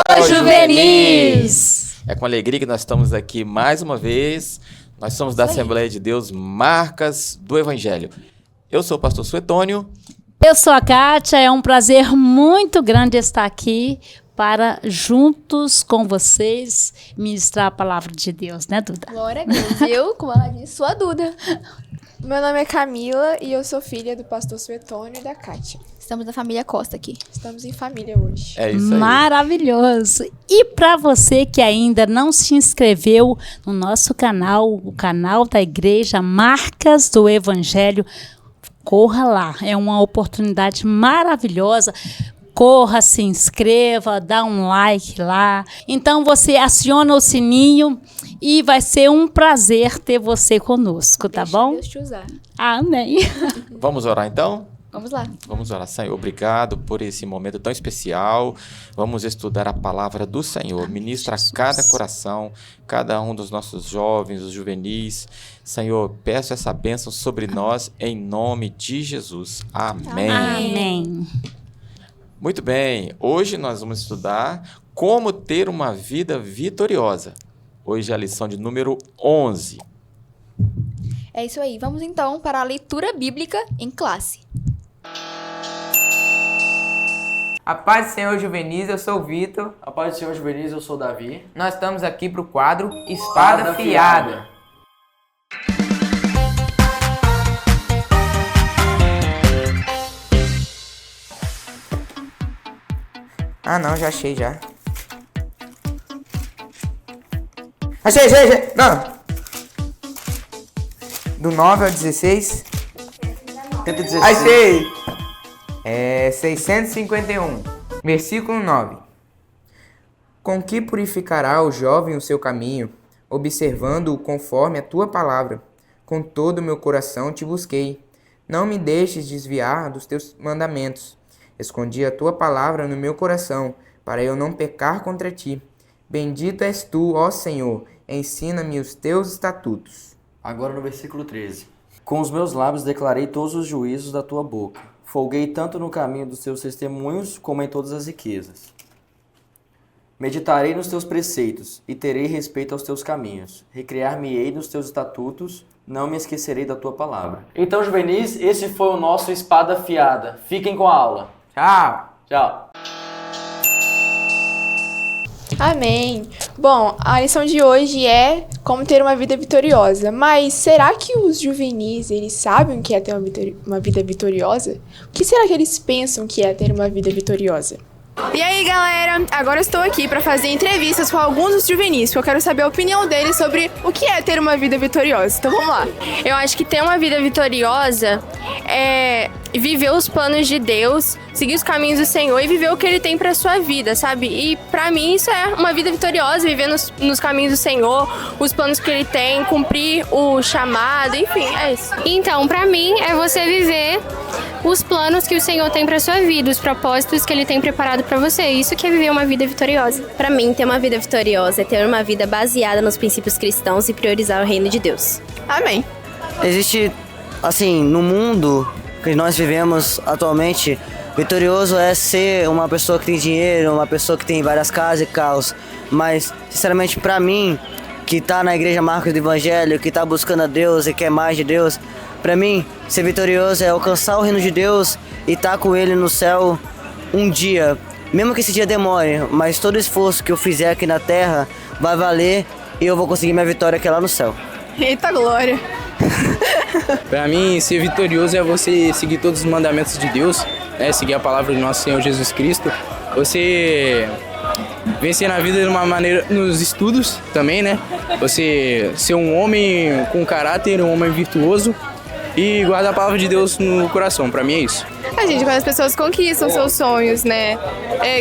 Alô, Juvenis! É com alegria que nós estamos aqui mais uma vez. Nós somos da Assembleia de Deus Marcas do Evangelho. Eu sou o pastor Suetônio. Eu sou a Kátia, é um prazer muito grande estar aqui para, juntos com vocês, ministrar a palavra de Deus, né, Duda? Glória a Deus. Eu, como ela disse, sou a Duda. Meu nome é Camila e eu sou filha do pastor Suetônio e da Kátia. Estamos na família Costa aqui. Estamos em família hoje. É isso aí. Maravilhoso! E para você que ainda não se inscreveu no nosso canal, o canal da Igreja Marcas do Evangelho, corra lá. É uma oportunidade maravilhosa. Corra, se inscreva, dá um like lá. Então você aciona o sininho e vai ser um prazer ter você conosco, tá bom? Deus te usar. Amém. Vamos orar então? Vamos lá. Vamos orar. Senhor, obrigado por esse momento tão especial. Vamos estudar a palavra do Senhor. Ministra a cada coração, cada um dos nossos jovens, os juvenis. Senhor, peço essa bênção sobre nós em nome de Jesus. Amém. Amém. Muito bem. Hoje nós vamos estudar como ter uma vida vitoriosa. Hoje é a lição de número 11. É isso aí. Vamos então para a leitura bíblica em classe. A paz do Senhor Juvenis, eu sou o Vitor. A paz do Senhor Juvenis, eu sou o Davi. Nós estamos aqui para o quadro Espada Afiada. Ah não, já achei já. Achei. Não. Do 9 ao 16. Tenta 16. Achei. É 651. Versículo 9. Com que purificará o jovem o seu caminho, observando-o conforme a tua palavra? Com todo o meu coração te busquei. Não me deixes desviar dos teus mandamentos. Escondi a tua palavra no meu coração, para eu não pecar contra ti. Bendito és tu, ó Senhor, ensina-me os teus estatutos. Agora no versículo 13. Com os meus lábios declarei todos os juízos da tua boca. Folguei tanto no caminho dos teus testemunhos, como em todas as riquezas. Meditarei nos teus preceitos, e terei respeito aos teus caminhos. Recriar-me-ei nos teus estatutos, não me esquecerei da tua palavra. Então, Juvenis, esse foi o nosso Espada Afiada. Fiquem com a aula. Tchau! Tchau! Amém. Bom, a lição de hoje é como ter uma vida vitoriosa. Mas será que os juvenis, eles sabem o que é ter uma vida vitoriosa? O que será que eles pensam que é ter uma vida vitoriosa? E aí, galera, agora eu estou aqui para fazer entrevistas com alguns dos juvenis, porque eu quero saber a opinião deles sobre o que é ter uma vida vitoriosa. Então vamos lá. Eu acho que ter uma vida vitoriosa é viver os planos de Deus, seguir os caminhos do Senhor e viver o que Ele tem pra sua vida, sabe? E pra mim isso é uma vida vitoriosa, viver nos caminhos do Senhor, os planos que Ele tem, cumprir o chamado, enfim, é isso. Então, pra mim, é você viver os planos que o Senhor tem pra sua vida, os propósitos que Ele tem preparado pra você. Isso que é viver uma vida vitoriosa. Pra mim, ter uma vida vitoriosa é ter uma vida baseada nos princípios cristãos e priorizar o reino de Deus. Amém. Existe, assim, no mundo que nós vivemos atualmente, vitorioso é ser uma pessoa que tem dinheiro, uma pessoa que tem várias casas e carros. Mas, sinceramente, pra mim, que tá na Igreja Marcas do Evangelho, que tá buscando a Deus e quer mais de Deus, pra mim, ser vitorioso é alcançar o reino de Deus e tá com Ele no céu um dia. Mesmo que esse dia demore, mas todo esforço que eu fizer aqui na terra vai valer e eu vou conseguir minha vitória aqui lá no céu. Eita glória! Pra mim, ser vitorioso é você seguir todos os mandamentos de Deus, né? Seguir a palavra do nosso Senhor Jesus Cristo. Você vencer na vida de uma maneira, nos estudos também, né? Você ser um homem com caráter, um homem virtuoso e guardar a palavra de Deus no coração. Pra mim é isso. A gente, quando as pessoas conquistam seus sonhos, né?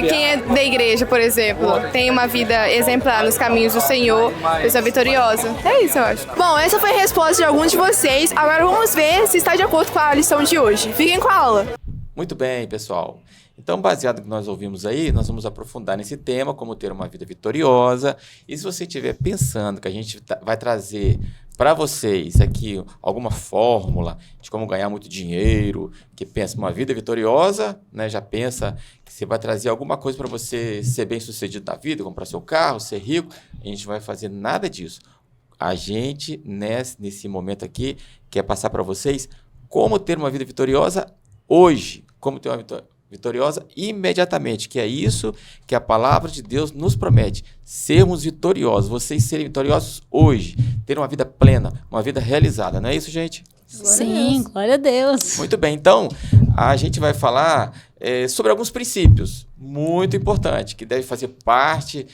Quem é da igreja, por exemplo, tem uma vida exemplar nos caminhos do Senhor, pessoa vitoriosa. É isso, eu acho. Bom, essa foi a resposta de alguns de vocês. Agora vamos ver se está de acordo com a lição de hoje. Fiquem com a aula. Muito bem, pessoal. Então, baseado no que nós ouvimos aí, nós vamos aprofundar nesse tema, como ter uma vida vitoriosa. E se você estiver pensando que a gente vai trazer para vocês aqui alguma fórmula de como ganhar muito dinheiro, que pensa uma vida vitoriosa, né? Já pensa que você vai trazer alguma coisa para você ser bem-sucedido na vida, comprar seu carro, ser rico. A gente não vai fazer nada disso. A gente, nesse momento aqui, quer passar para vocês como ter uma vida vitoriosa hoje, como ter uma vitoriosa imediatamente, que é isso que a palavra de Deus nos promete, sermos vitoriosos, vocês serem vitoriosos hoje, ter uma vida plena, uma vida realizada, não é isso, gente? Sim, glória a Deus. Muito bem, então a gente vai falar sobre alguns princípios muito importantes, que devem fazer parte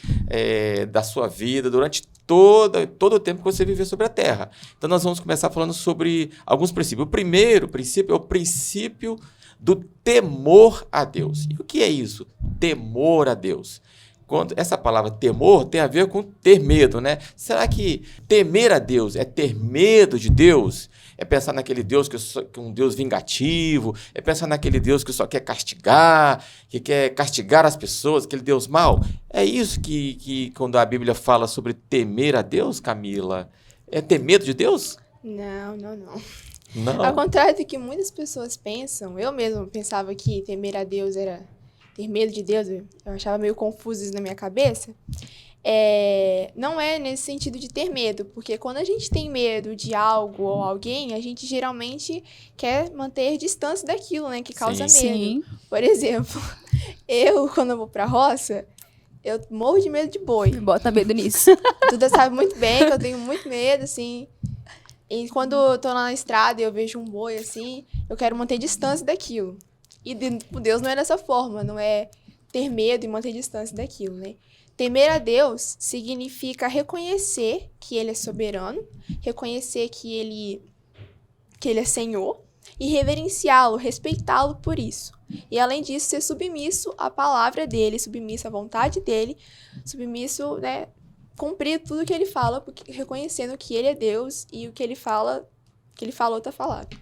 da sua vida durante todo o tempo que você viver sobre a Terra. Então nós vamos começar falando sobre alguns princípios. O primeiro princípio é o princípio do temor a Deus. E o que é isso? Temor a Deus. Essa palavra temor tem a ver com ter medo, né? Será que temer a Deus é ter medo de Deus? É pensar naquele Deus que é um Deus vingativo? É pensar naquele Deus que só quer castigar, que quer castigar as pessoas, aquele Deus mau? É isso que quando a Bíblia fala sobre temer a Deus, Camila, é ter medo de Deus? Não. Não. Ao contrário do que muitas pessoas pensam, eu mesma pensava que temer a Deus era ter medo de Deus, eu achava meio confuso isso na minha cabeça. Não é nesse sentido de ter medo, porque quando a gente tem medo de algo ou alguém, a gente geralmente quer manter distância daquilo, né, que causa medo. Sim. Por exemplo, quando eu vou pra roça, eu morro de medo de boi. Bota medo nisso. Duda sabe muito bem que eu tenho muito medo, assim. E quando eu tô lá na estrada e eu vejo um boi, assim, eu quero manter distância daquilo. E Deus não é dessa forma, não é ter medo e manter distância daquilo, né? Temer a Deus significa reconhecer que Ele é soberano, reconhecer que Ele é Senhor e reverenciá-lo, respeitá-lo por isso. E além disso, ser submisso à palavra dEle, submisso à vontade dEle, submisso, né? Cumprir tudo que ele fala, reconhecendo que ele é Deus e o que ele fala, que ele falou, tá falado.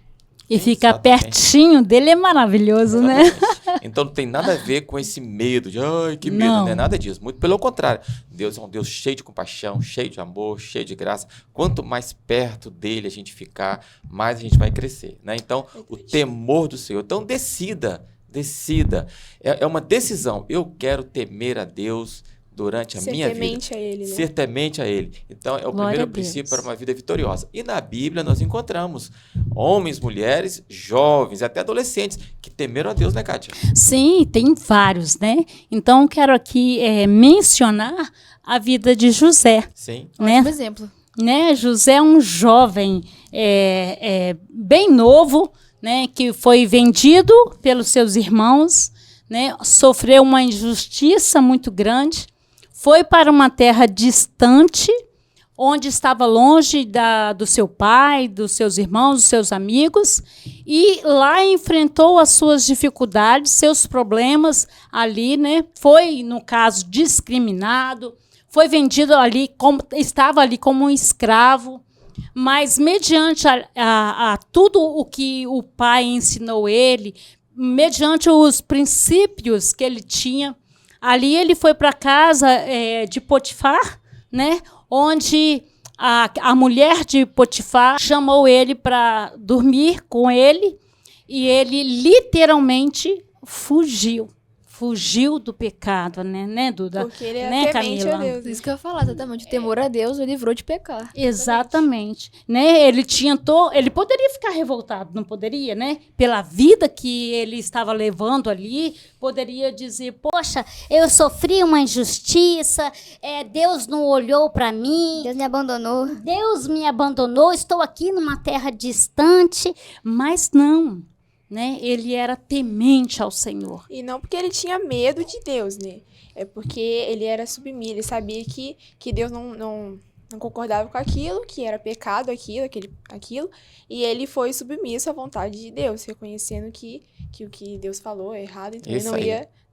E ficar pertinho dele é maravilhoso, Exatamente. né? Então não tem nada a ver com esse medo de, ai, que medo, não é nada disso. Muito pelo contrário. Deus é um Deus cheio de compaixão, cheio de amor, cheio de graça. Quanto mais perto dele a gente ficar, mais a gente vai crescer, né? Então, o temor do Senhor. Então, decida. É uma decisão. Eu quero temer a Deus durante a minha vida. Ser temente a Ele, né? Ser temente a Ele. Então, é o primeiro princípio para uma vida vitoriosa. E na Bíblia nós encontramos homens, mulheres, jovens, até adolescentes, que temeram a Deus, né, Kátia? Sim, tem vários, né? Então, quero aqui mencionar a vida de José. Sim. Né? Um exemplo. Né? José é um jovem bem novo, né? Que foi vendido pelos seus irmãos, né? Sofreu uma injustiça muito grande. Foi para uma terra distante, onde estava longe do seu pai, dos seus irmãos, dos seus amigos, e lá enfrentou as suas dificuldades, seus problemas ali, né? Foi, no caso, discriminado, foi vendido ali, estava ali como um escravo, mas mediante a tudo o que o pai ensinou ele, mediante os princípios que ele tinha, ali ele foi para a casa de Potifar, né, onde a mulher de Potifar chamou ele para dormir com ele e ele literalmente fugiu do pecado, né, Duda? Porque ele é né, temente Camila? a Deus. Isso que eu ia falar, exatamente. O temor a Deus o livrou de pecar. Exatamente. Né? Ele poderia ficar revoltado, não poderia, né? Pela vida que ele estava levando ali, poderia dizer, poxa, eu sofri uma injustiça, Deus não olhou para mim. Deus me abandonou. Deus me abandonou, estou aqui numa terra distante, mas não. Né? Ele era temente ao Senhor. E não porque ele tinha medo de Deus, né? É porque ele era submisso, ele sabia que Deus não concordava com aquilo, que era pecado aquilo, e ele foi submisso à vontade de Deus, reconhecendo que o que Deus falou é errado, então ele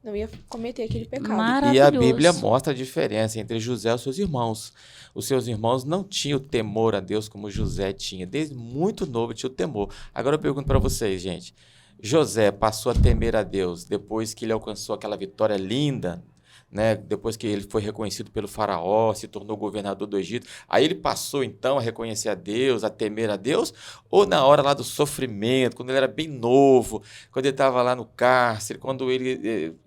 não ia cometer aquele pecado. E a Bíblia mostra a diferença entre José e os seus irmãos. Os seus irmãos não tinham temor a Deus como José tinha. Desde muito novo tinha o temor. Agora eu pergunto para vocês, gente. José passou a temer a Deus depois que ele alcançou aquela vitória linda né? Depois que ele foi reconhecido pelo faraó, se tornou governador do Egito, aí ele passou então a reconhecer a Deus, a temer a Deus, ou na hora lá do sofrimento, quando ele era bem novo, quando ele estava lá no cárcere, quando ele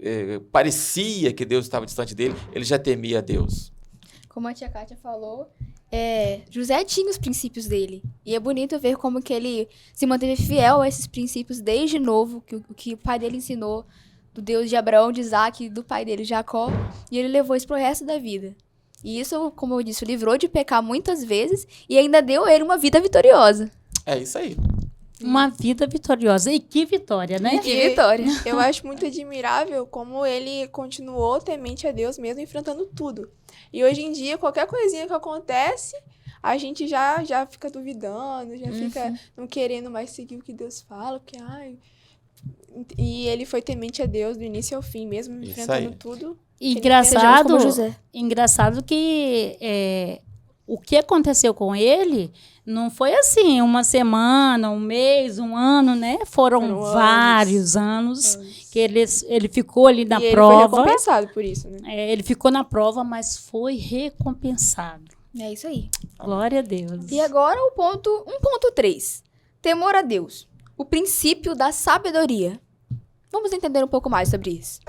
parecia que Deus estava distante dele, ele já temia a Deus? Como a tia Kátia falou, José tinha os princípios dele. E é bonito ver como que ele se manteve fiel a esses princípios desde novo, que o pai dele ensinou, do Deus de Abraão, de Isaac, do pai dele, Jacó, e ele levou isso pro resto da vida. E isso, como eu disse, o livrou de pecar muitas vezes e ainda deu a ele uma vida vitoriosa. É isso aí. Uma vida vitoriosa. E que vitória, né? E que vitória. Eu acho muito admirável como ele continuou temente a Deus mesmo enfrentando tudo. E hoje em dia, qualquer coisinha que acontece, a gente já fica duvidando, já fica não querendo mais seguir o que Deus fala, porque, E ele foi temente a Deus do início ao fim, mesmo enfrentando tudo. E engraçado que o que aconteceu com ele não foi assim, uma semana, um mês, um ano, né? Foram vários anos que ele ficou ali na prova. Ele foi recompensado por isso, né? Ele ficou na prova, mas foi recompensado. É isso aí. Glória a Deus. E agora o 1.3. Temor a Deus. O princípio da sabedoria. Vamos entender um pouco mais sobre isso.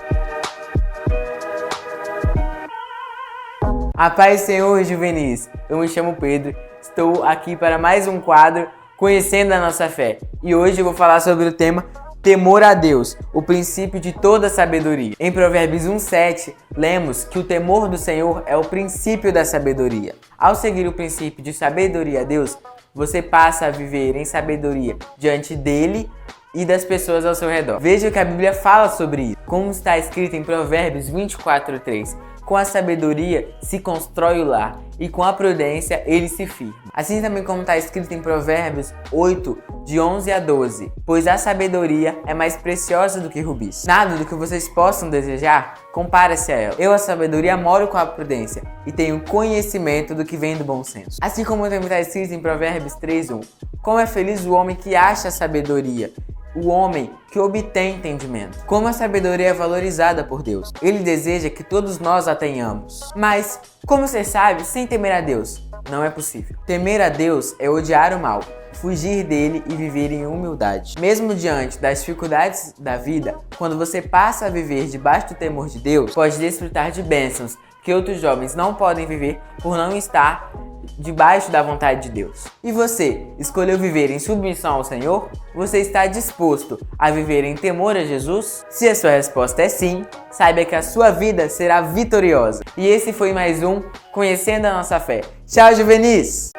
A paz do Senhor, juvenis. Eu me chamo Pedro. Estou aqui para mais um quadro Conhecendo a Nossa Fé. E hoje eu vou falar sobre o tema Temor a Deus, o princípio de toda sabedoria. Em Provérbios 1:7, lemos que o temor do Senhor é o princípio da sabedoria. Ao seguir o princípio de sabedoria a Deus, você passa a viver em sabedoria diante dele e das pessoas ao seu redor. Veja o que a Bíblia fala sobre isso. Como está escrito em Provérbios 24:3. Com a sabedoria se constrói o lar, e com a prudência ele se firma. Assim também como está escrito em Provérbios 8, de 11 a 12. Pois a sabedoria é mais preciosa do que rubis. Nada do que vocês possam desejar compara-se a ela. Eu, a sabedoria, moro com a prudência, e tenho conhecimento do que vem do bom senso. Assim como também está escrito em Provérbios 3:1. Como é feliz o homem que acha sabedoria, o homem que obtém entendimento. Como a sabedoria é valorizada por Deus. Ele deseja que todos nós a tenhamos. Mas, como ser sábio sem temer a Deus? Não é possível. Temer a Deus é odiar o mal, fugir dele e viver em humildade. Mesmo diante das dificuldades da vida, quando você passa a viver debaixo do temor de Deus, pode desfrutar de bênçãos que outros jovens não podem viver por não estar debaixo da vontade de Deus. E você, escolheu viver em submissão ao Senhor? Você está disposto a viver em temor a Jesus? Se a sua resposta é sim, saiba que a sua vida será vitoriosa. E esse foi mais um Conhecendo a Nossa Fé. Tchau, juvenis!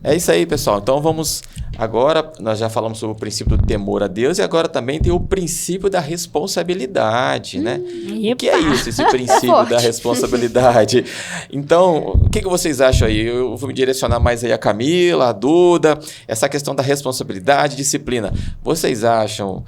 É isso aí, pessoal. Então vamos... Agora, nós já falamos sobre o princípio do temor a Deus e agora também tem o princípio da responsabilidade, né? O que é isso, esse princípio da responsabilidade? Então, o que vocês acham aí? Eu vou me direcionar mais aí a Camila, a Duda, essa questão da responsabilidade, disciplina. Vocês acham,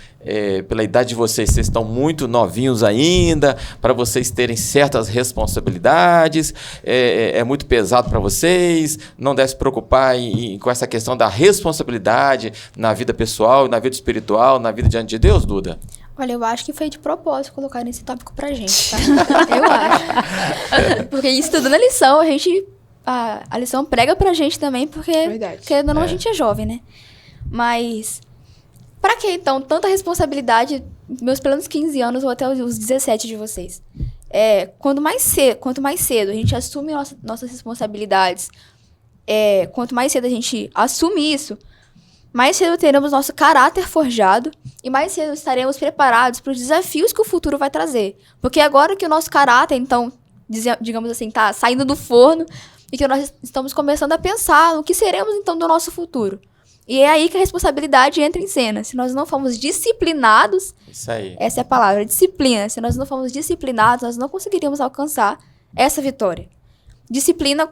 pela idade de vocês estão muito novinhos ainda, para vocês terem certas responsabilidades? É muito pesado para vocês? Não deve se preocupar com essa questão da responsabilidade na vida pessoal, na vida espiritual, na vida diante de Deus, Duda? Olha, eu acho que foi de propósito colocar esse tópico pra gente, tá? Eu acho. Porque estudando a lição, a lição prega pra gente também, porque querendo ou não, a gente é jovem, né? Mas pra que, então, tanta responsabilidade, meus planos 15 anos ou até os 17 de vocês? Quanto mais cedo a gente assume nossas responsabilidades, quanto mais cedo a gente assume isso, mais cedo teremos nosso caráter forjado e mais cedo estaremos preparados para os desafios que o futuro vai trazer. Porque agora que o nosso caráter, então, digamos assim, está saindo do forno e que nós estamos começando a pensar no que seremos, então, do nosso futuro. E é aí que a responsabilidade entra em cena. Se nós não formos disciplinados, isso aí. Essa é a palavra, disciplina. Se nós não formos disciplinados, nós não conseguiríamos alcançar essa vitória. Disciplina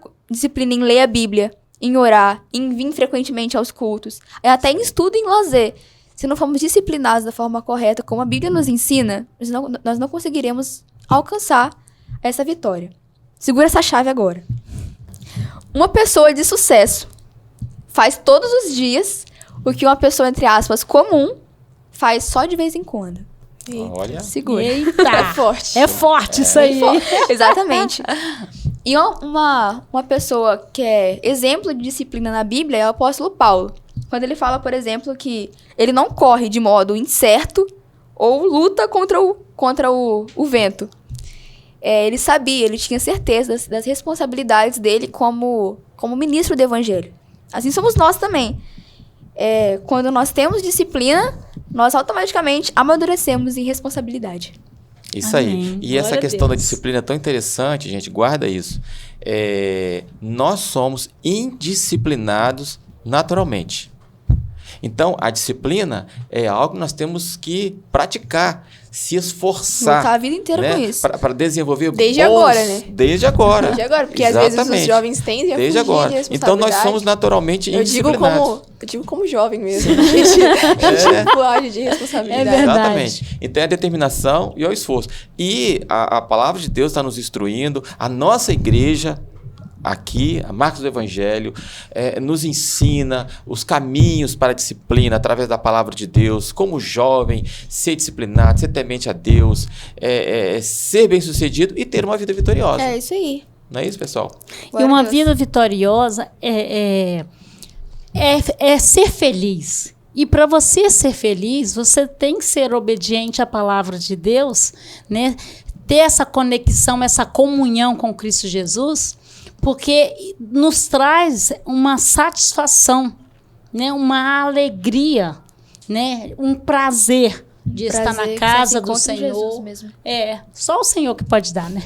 em ler a Bíblia, em orar, em vir frequentemente aos cultos, até em estudo e em lazer. Se não formos disciplinados da forma correta, como a Bíblia nos ensina, nós não conseguiremos alcançar essa vitória. Segura essa chave agora. Uma pessoa de sucesso faz todos os dias o que uma pessoa, entre aspas, comum, faz só de vez em quando. Olha. Segura. Eita. É forte. É forte isso aí. Exatamente. E uma pessoa que é exemplo de disciplina na Bíblia é o apóstolo Paulo. Quando ele fala, por exemplo, que ele não corre de modo incerto ou luta contra o vento. Ele sabia, ele tinha certeza das responsabilidades dele como ministro do evangelho. Assim somos nós também. Quando nós temos disciplina, nós automaticamente amadurecemos em responsabilidade. Isso Amém. aí. E Glória essa a questão da Deus. disciplina é tão interessante, gente, guarda isso. Nós somos indisciplinados naturalmente. Então, a disciplina é algo que nós temos que praticar, se esforçar. Lutar a vida inteira com isso. Para desenvolver Desde bons- agora, né? Desde agora. Desde agora, porque às vezes os Exatamente. jovens tendem a Desde fugir agora. de Então, nós responsabilidade. somos naturalmente Eu digo indisciplinados. como jovem mesmo. A gente foge de responsabilidade. É verdade. Exatamente. Então é a determinação e é o esforço. E a palavra de Deus está nos instruindo, a nossa igreja aqui, a Marcos do Evangelho, nos ensina os caminhos para a disciplina através da palavra de Deus, como jovem, ser disciplinado, ser temente a Deus, ser bem-sucedido e ter uma vida vitoriosa. É isso aí. Não é isso, pessoal? E uma vida vitoriosa é ser feliz. E para você ser feliz, você tem que ser obediente à palavra de Deus, né? Ter essa conexão, essa comunhão com Cristo Jesus, porque nos traz uma satisfação, né? Uma alegria, né? Um prazer de estar na casa do Senhor. Mesmo. Só o Senhor que pode dar, né?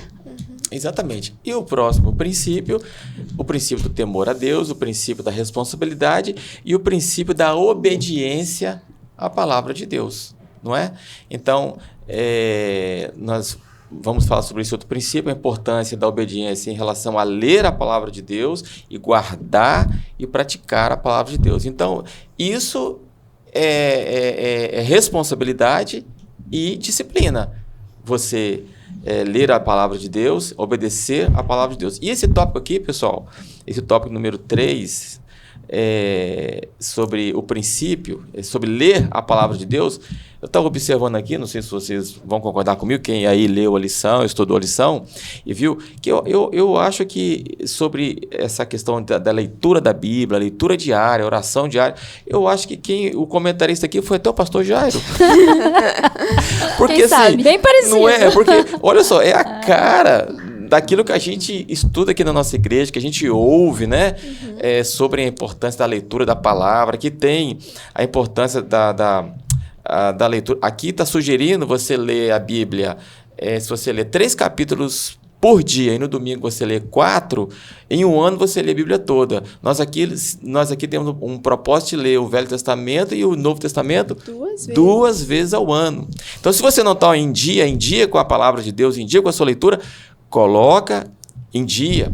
Exatamente. E o próximo princípio, o princípio do temor a Deus, o princípio da responsabilidade e o princípio da obediência à palavra de Deus, não é? Então, nós vamos falar sobre esse outro princípio, a importância da obediência em relação a ler a palavra de Deus e guardar e praticar a palavra de Deus. Então, isso é responsabilidade e disciplina. Você ler a palavra de Deus, obedecer a palavra de Deus. E esse tópico aqui, pessoal, esse tópico número 3, sobre o princípio, sobre ler a palavra de Deus, eu estava observando aqui, não sei se vocês vão concordar comigo, quem aí leu a lição, estudou a lição, e viu que eu acho que sobre essa questão da leitura da Bíblia, leitura diária, oração diária, eu acho que o comentarista aqui foi até o pastor Jairo. Porque, Quem sabe? Bem parecido. não é? Porque, olha só, é a cara daquilo que a gente estuda aqui na nossa igreja, que a gente ouve, né? Sobre a importância da leitura da palavra, que tem a importância da leitura. Aqui está sugerindo você ler a Bíblia, se você ler 3 capítulos por dia e no domingo você lê 4, em um ano você lê a Bíblia toda. Nós aqui temos um propósito de ler o Velho Testamento e o Novo Testamento 2 vezes ao ano. Então, se você não está em dia com a palavra de Deus, em dia com a sua leitura, coloca em dia.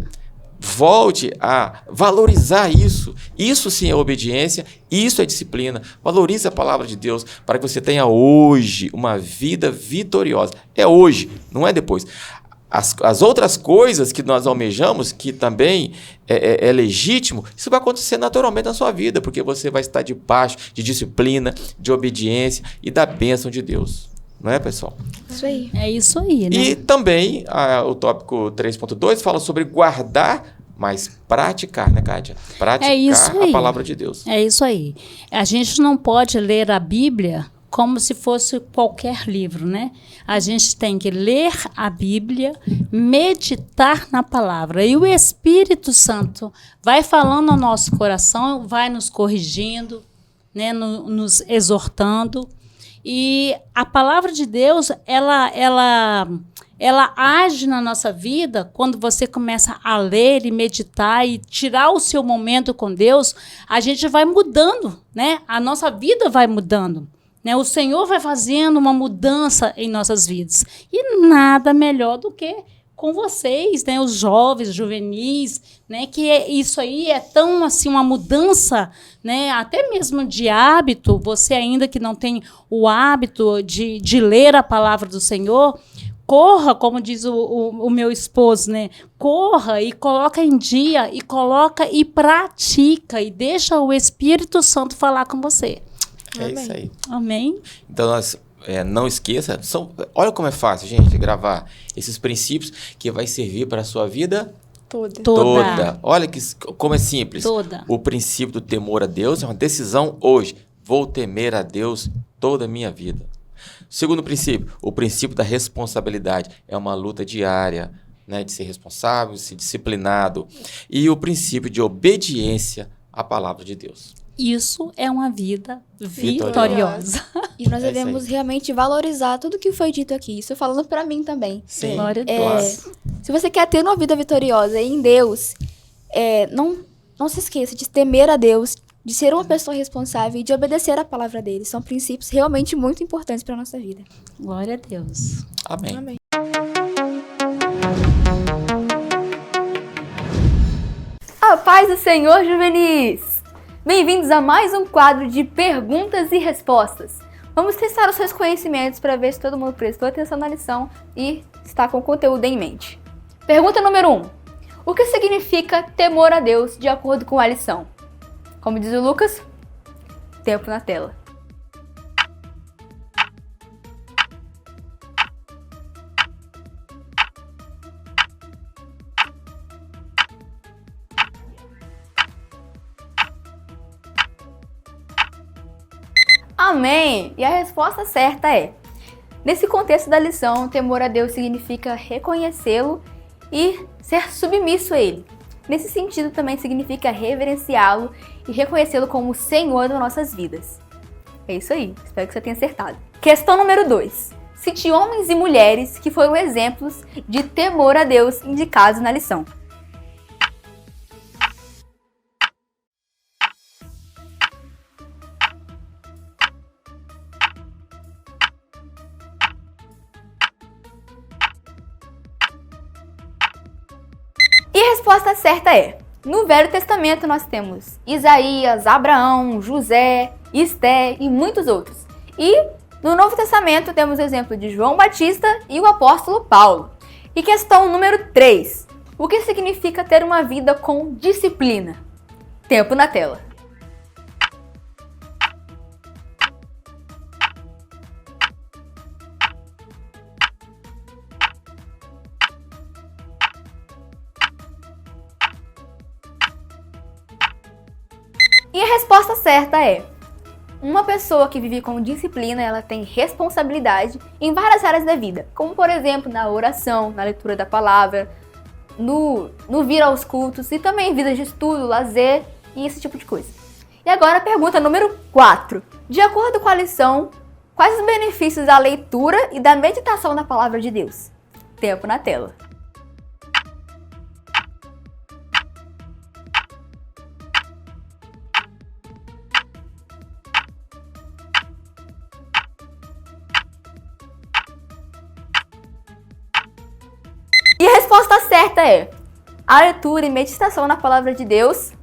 Volte a valorizar isso. Isso sim é obediência, isso é disciplina. Valorize a palavra de Deus para que você tenha hoje uma vida vitoriosa. É hoje, não é depois. As outras coisas que nós almejamos, que também é legítimo, isso vai acontecer naturalmente na sua vida, porque você vai estar debaixo de disciplina, de obediência e da bênção de Deus. Não é, pessoal? Isso aí. É isso aí, né? E também o tópico 3.2 fala sobre guardar, mas praticar, né, Kátia? Praticar a palavra de Deus. É isso aí. A gente não pode ler a Bíblia como se fosse qualquer livro, né? A gente tem que ler a Bíblia, meditar na palavra. E o Espírito Santo vai falando ao nosso coração, vai nos corrigindo, né? Nos exortando. E a palavra de Deus, ela age na nossa vida quando você começa a ler e meditar e tirar o seu momento com Deus, a gente vai mudando, né? A nossa vida vai mudando, né? O Senhor vai fazendo uma mudança em nossas vidas. E nada melhor do que com vocês, né? Os jovens, juvenis, né? Que isso aí é tão assim uma mudança, né? Até mesmo de hábito. Você ainda que não tem o hábito de ler a palavra do Senhor, corra, como diz o meu esposo, né? Corra e coloca em dia, e coloca e pratica, e deixa o Espírito Santo falar com você. É isso aí. Amém. Então, nós não esqueça. Olha como é fácil, gente, gravar esses princípios que vai servir para a sua vida toda. Olha como é simples. Toda. O princípio do temor a Deus é uma decisão hoje. Vou temer a Deus toda a minha vida. Segundo princípio, o princípio da responsabilidade. É uma luta diária, né, de ser responsável, de ser disciplinado. E o princípio de obediência à palavra de Deus. Isso é uma vida vitoriosa. E nós devemos realmente valorizar tudo que foi dito aqui. Isso falando pra mim também. Sim, Glória a Deus. Se você quer ter uma vida vitoriosa em Deus, não se esqueça de temer a Deus, de ser uma pessoa responsável e de obedecer a palavra dele. São princípios realmente muito importantes para a nossa vida. Glória a Deus. Amém. Amém. A paz do Senhor, juvenis! Bem-vindos a mais um quadro de perguntas e respostas. Vamos testar os seus conhecimentos para ver se todo mundo prestou atenção na lição e está com o conteúdo em mente. Pergunta número 1. O que significa temor a Deus de acordo com a lição? Como diz o Lucas, tempo na tela. Amém! E a resposta certa é: nesse contexto da lição, temor a Deus significa reconhecê-lo e ser submisso a ele. Nesse sentido, também significa reverenciá-lo e reconhecê-lo como o Senhor das nossas vidas. É isso aí, espero que você tenha acertado. Questão número 2. Cite homens e mulheres que foram exemplos de temor a Deus indicados na lição. E a resposta certa é: no Velho Testamento nós temos Isaías, Abraão, José, Esté e muitos outros. E no Novo Testamento temos o exemplo de João Batista e o apóstolo Paulo. E questão número 3. O que significa ter uma vida com disciplina? Tempo na tela. E a resposta certa é: uma pessoa que vive com disciplina, ela tem responsabilidade em várias áreas da vida, como por exemplo na oração, na leitura da palavra, no vir aos cultos e também em vida de estudo, lazer e esse tipo de coisa. E agora a pergunta número 4. De acordo com a lição, quais os benefícios da leitura e da meditação na palavra de Deus? Tempo na tela. E a resposta certa é: a leitura e meditação na palavra de Deus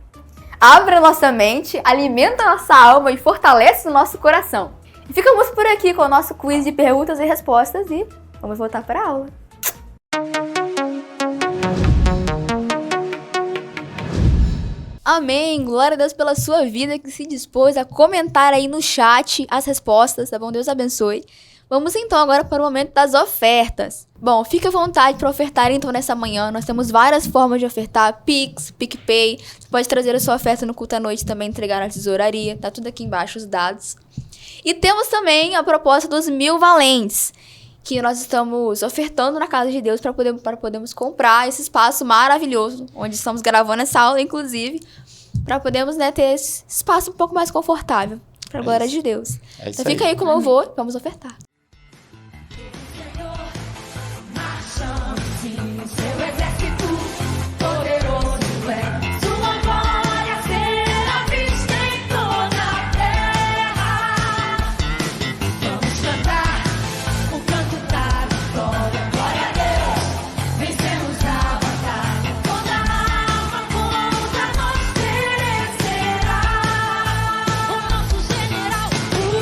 abre a nossa mente, alimenta a nossa alma e fortalece o nosso coração. E ficamos por aqui com o nosso quiz de perguntas e respostas e vamos voltar para a aula. Amém! Glória a Deus pela sua vida que se dispôs a comentar aí no chat as respostas, tá bom? Deus abençoe. Vamos então agora para o momento das ofertas. Bom, fique à vontade para ofertar então nessa manhã. Nós temos várias formas de ofertar: Pix, PicPay. Você pode trazer a sua oferta no culto à noite também, entregar na tesouraria. Tá tudo aqui embaixo os dados. E temos também a proposta dos 1000 valentes, que nós estamos ofertando na casa de Deus para podermos comprar esse espaço maravilhoso, onde estamos gravando essa aula, inclusive, para podermos, né, ter esse espaço um pouco mais confortável, para a glória de Deus. Então fica aí com o louvor, vamos ofertar. O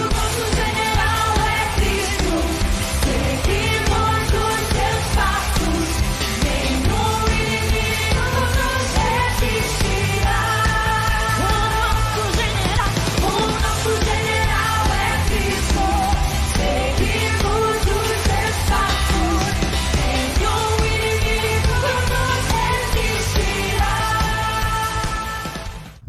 nosso general é Cristo.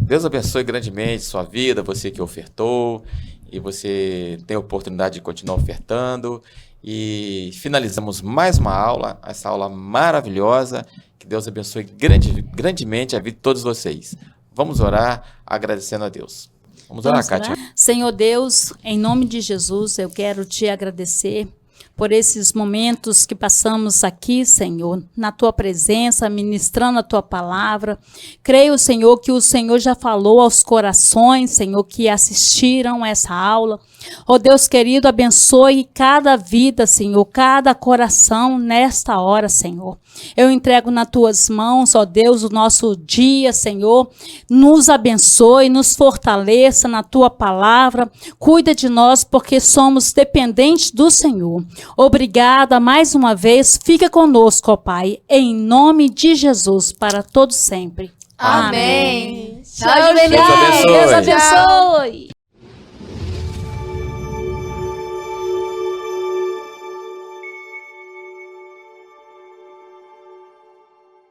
Deus abençoe grandemente sua vida, você que ofertou, e você tem a oportunidade de continuar ofertando. E finalizamos mais uma aula, essa aula maravilhosa. Que Deus abençoe grandemente a vida de todos vocês. Vamos orar agradecendo a Deus. Vamos orar, Kátia. Senhor Deus, em nome de Jesus, eu quero te agradecer por esses momentos que passamos aqui, Senhor, na Tua presença, ministrando a Tua palavra. Creio, Senhor, que o Senhor já falou aos corações, Senhor, que assistiram essa aula. Ó Deus querido, abençoe cada vida, Senhor, cada coração nesta hora, Senhor. Eu entrego nas Tuas mãos, ó Deus, o nosso dia, Senhor. Nos abençoe, nos fortaleça na Tua palavra. Cuida de nós, porque somos dependentes do Senhor. Obrigada mais uma vez. Fica conosco, ó Pai, em nome de Jesus, para todos sempre. Amém. Tchau, Juvenil. Deus abençoe. Deus abençoe.